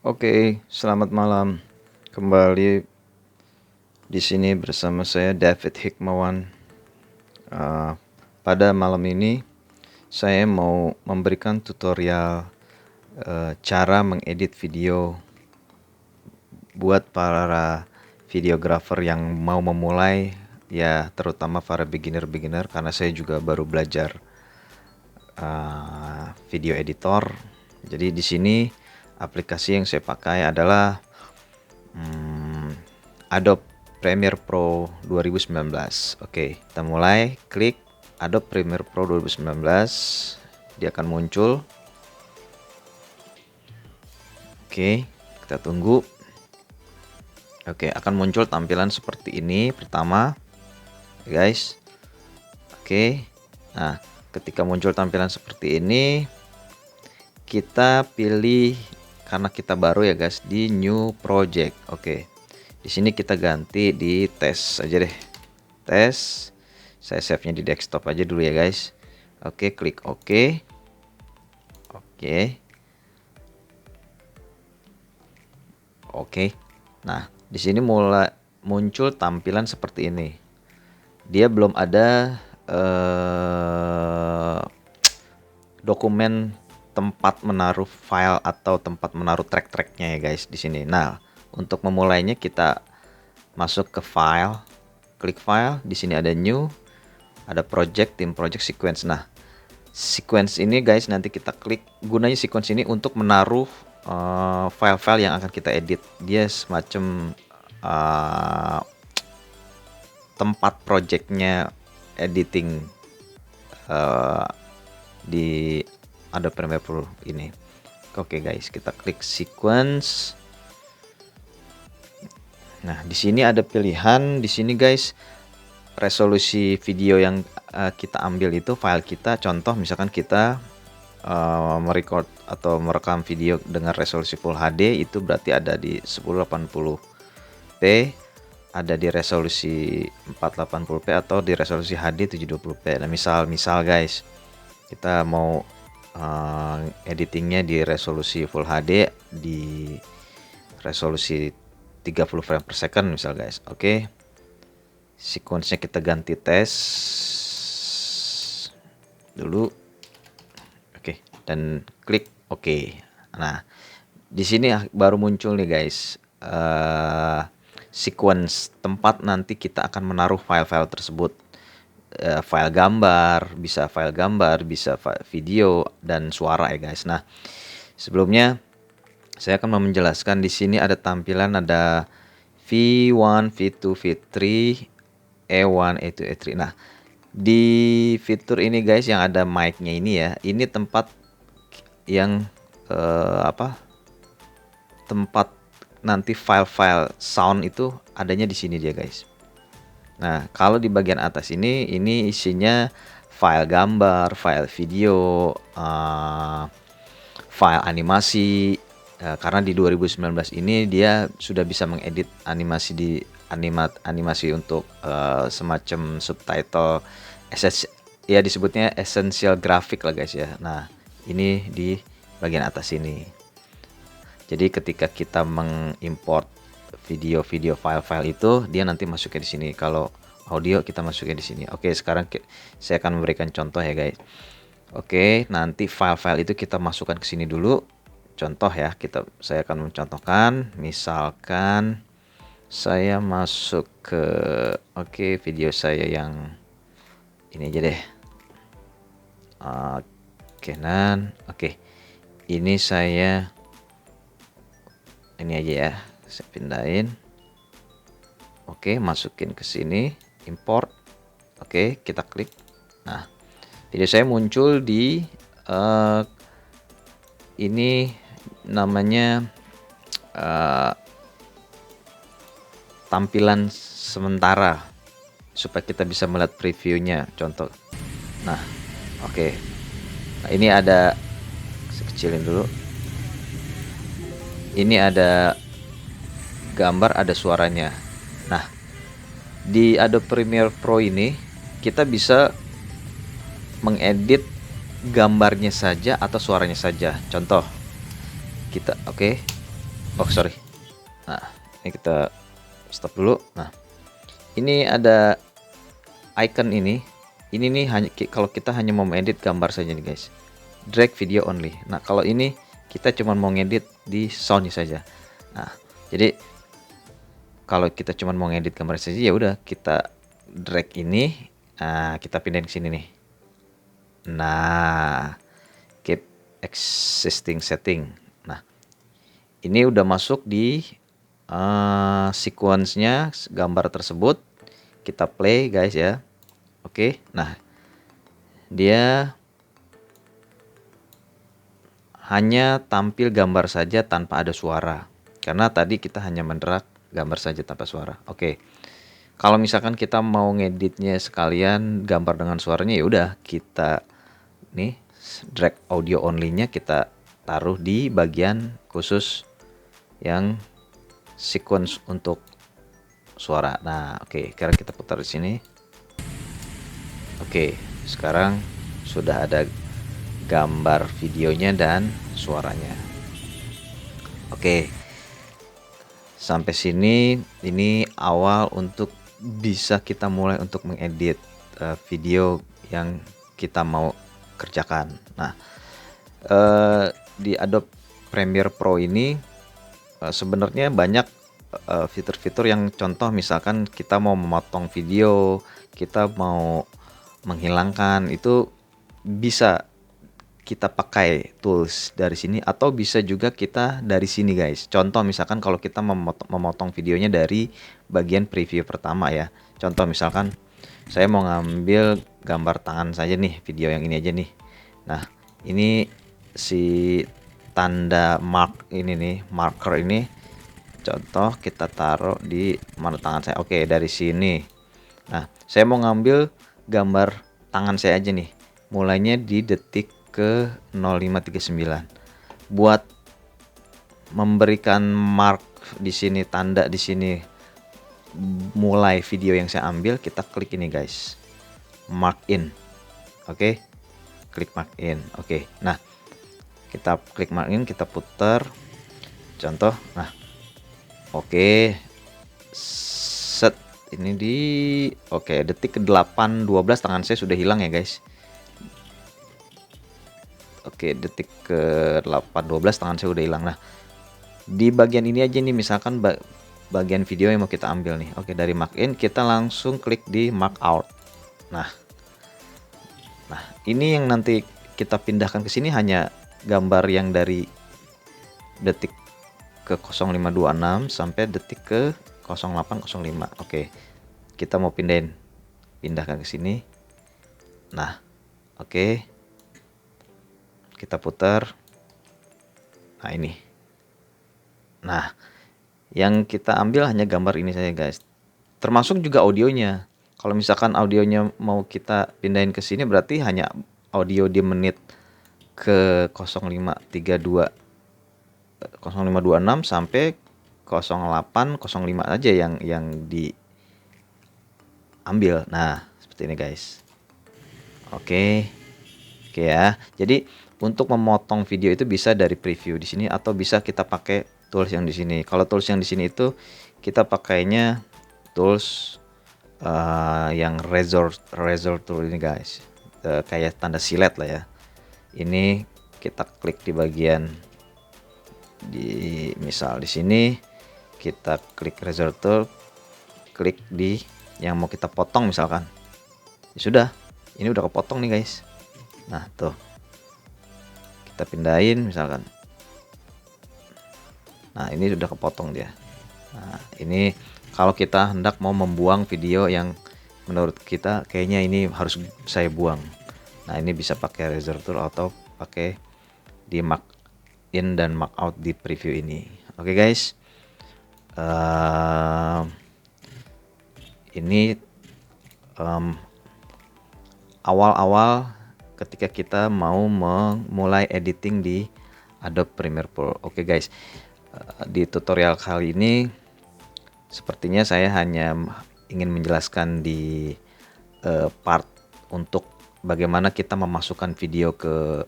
Oke, selamat malam. Kembali di sini bersama saya David Hikmawan. Pada malam ini saya mau memberikan tutorial cara mengedit video buat para videographer yang mau memulai, ya terutama para beginner karena saya juga baru belajar video editor. Jadi di sini aplikasi yang saya pakai adalah Adobe Premiere Pro 2019. Oke, kita mulai. Klik Adobe Premiere Pro 2019. Dia akan muncul. Oke, kita tunggu. Oke, akan muncul tampilan seperti ini pertama, guys. Oke. Nah, ketika muncul tampilan seperti ini, kita pilih, karena kita baru ya guys, di new project. Oke. Di sini kita ganti di tes aja deh. Tes. Saya save-nya di desktop aja dulu ya guys. Oke, klik OK. Oke. Oke. Nah, di sini mulai muncul tampilan seperti ini. Dia belum ada dokumen tempat menaruh file atau tempat menaruh track-tracknya ya guys di sini. Nah, untuk memulainya kita masuk ke file, klik file, di sini ada new, ada project, tim project, sequence. Nah, sequence ini guys nanti kita klik, gunanya sequence ini untuk menaruh file-file yang akan kita edit. Dia semacam tempat projectnya editing di Adobe Premiere Pro ini. Oke guys, kita klik sequence. Nah, di sini ada pilihan di sini guys, resolusi video yang kita ambil itu file kita. Contoh misalkan kita merecord atau merekam video dengan resolusi Full HD, itu berarti ada di 1080p, ada di resolusi 480p atau di resolusi HD 720p. Nah, misal guys, kita mau editingnya di resolusi Full HD di resolusi 30 frame per second misal guys. Oke. Sequence-nya kita ganti tes dulu. Oke, dan klik OK. Nah, di sini baru muncul nih guys sequence tempat nanti kita akan menaruh file-file tersebut. File gambar, bisa video dan suara ya guys. Nah, sebelumnya saya akan menjelaskan. Di sini ada tampilan, ada V1, V2, V3, E1, E2, E3. Nah, di fitur ini guys yang ada mic-nya ini ya, ini tempat yang tempat nanti file-file sound itu adanya di sini dia guys. Nah, kalau di bagian atas ini isinya file gambar, file video, file animasi. Karena di 2019 ini dia sudah bisa mengedit animasi untuk semacam subtitle, ya disebutnya essential graphic lah guys ya. Nah, ini di bagian atas ini. Jadi ketika kita mengimport video file-file itu, dia nanti masuknya di sini. Kalau audio kita masuknya di sini. Oke, sekarang saya akan memberikan contoh ya guys. Oke, nanti file-file itu kita masukkan ke sini dulu. Contoh ya, saya akan mencontohkan. Misalkan saya masuk ke video saya yang ini aja deh. Oke, ini saya ini aja ya, saya pindahin. Oke, masukin ke sini, import. Oke, kita klik. Nah, video saya muncul di ini namanya tampilan sementara supaya kita bisa melihat previewnya. Contoh. Nah, oke. Nah, ini ada, saya kecilin dulu. Ini ada gambar, ada suaranya. Nah, di Adobe Premiere Pro ini kita bisa mengedit gambarnya saja atau suaranya saja. Contoh, kita Oh sorry. Nah, ini kita stop dulu. Nah, ini ada icon ini. Ini nih hanya kalau kita hanya mau edit gambar saja nih guys. Drag video only. Nah, kalau ini kita cuma mau ngedit di sound saja. Nah, jadi kalau kita cuma mau ngedit gambar saja ya udah kita drag ini, nah, kita pindahin ke sini nih. Nah, keep existing setting. Nah, ini udah masuk di sequence-nya gambar tersebut. Kita play guys ya. Oke, nah dia hanya tampil gambar saja tanpa ada suara. Karena tadi kita hanya menderak gambar saja tanpa suara. Oke. Kalau misalkan kita mau ngeditnya sekalian gambar dengan suaranya ya udah kita nih drag audio only-nya kita taruh di bagian khusus yang sequence untuk suara. Nah, oke, sekarang kita putar di sini. Oke, sekarang sudah ada gambar videonya dan suaranya. Oke. Sampai sini ini awal untuk bisa kita mulai untuk mengedit video yang kita mau kerjakan. Nah, di Adobe Premiere Pro ini sebenarnya banyak fitur-fitur yang contoh misalkan kita mau memotong video, kita mau menghilangkan, itu bisa kita pakai tools dari sini atau bisa juga kita dari sini guys. Contoh misalkan kalau kita memotong videonya dari bagian preview pertama ya. Contoh misalkan saya mau ngambil gambar tangan saja nih, video yang ini aja nih. Nah, ini si tanda mark ini nih, marker ini contoh kita taruh di mana tangan saya. Oke, dari sini. Nah, saya mau ngambil gambar tangan saya aja nih. Mulainya di detik ke 0539. Buat memberikan mark di sini, tanda di sini mulai video yang saya ambil, kita klik ini guys. Mark in. Oke. Klik mark in. Oke. Nah, kita klik mark in, kita putar. Contoh. Nah. Oke. Set ini di detik ke 8:12 tangan saya sudah hilang ya guys. Oke, detik ke 8:12 tangan saya udah hilang. Nah, di bagian ini aja nih misalkan bagian video yang mau kita ambil nih. Oke, dari mark in kita langsung klik di mark out. Nah, ini yang nanti kita pindahkan ke sini hanya gambar yang dari detik ke 0526 sampai detik ke 0805. Oke. Kita mau pindahkan ke sini. Nah, oke. Kita putar. Nah, ini. Nah, yang kita ambil hanya gambar ini saja, guys. Termasuk juga audionya. Kalau misalkan audionya mau kita pindahin ke sini berarti hanya audio di menit ke 0532 0526 sampai 0805 aja yang diambil. Nah, seperti ini, guys. Oke. Oke ya. Jadi untuk memotong video itu bisa dari preview di sini atau bisa kita pakai tools yang di sini. Kalau tools yang di sini itu kita pakainya tools yang razor tool ini guys. Kayak tanda silet lah ya. Ini kita klik di bagian misal di sini kita klik razor tool, klik di yang mau kita potong misalkan. Ya sudah, ini udah kepotong nih guys. Nah, tuh. Kita pindahin misalkan. Nah, ini sudah kepotong dia. Nah, ini kalau kita hendak mau membuang video yang menurut kita kayaknya ini harus saya buang. Nah, ini bisa pakai razor tool atau pakai di mark in dan mark out di preview ini. Oke guys. Ini awal-awal ketika kita mau memulai editing di Adobe Premiere Pro. Oke guys, di tutorial kali ini sepertinya saya hanya ingin menjelaskan di part untuk bagaimana kita memasukkan video ke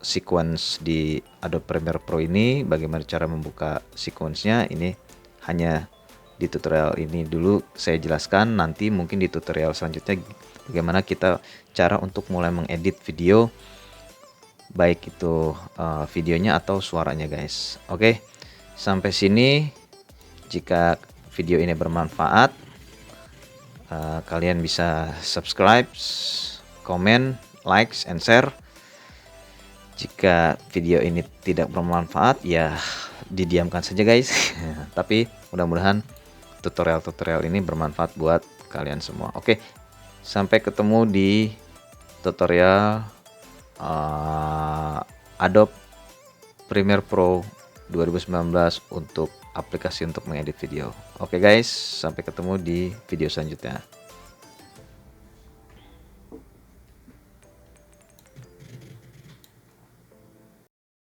sequence di Adobe Premiere Pro ini, bagaimana cara membuka sequence-nya, ini hanya di tutorial ini dulu saya jelaskan. Nanti mungkin di tutorial selanjutnya bagaimana kita cara untuk mulai mengedit video, baik itu videonya atau suaranya guys. Oke, sampai sini. Jika video ini bermanfaat, kalian bisa subscribe, komen, likes, and share. Jika video ini tidak bermanfaat, ya didiamkan saja guys. Tapi mudah-mudahan tutorial-tutorial ini bermanfaat buat kalian semua. Oke, sampai ketemu di tutorial Adobe Premiere Pro 2019 untuk aplikasi untuk mengedit video. Oke guys, sampai ketemu di video selanjutnya.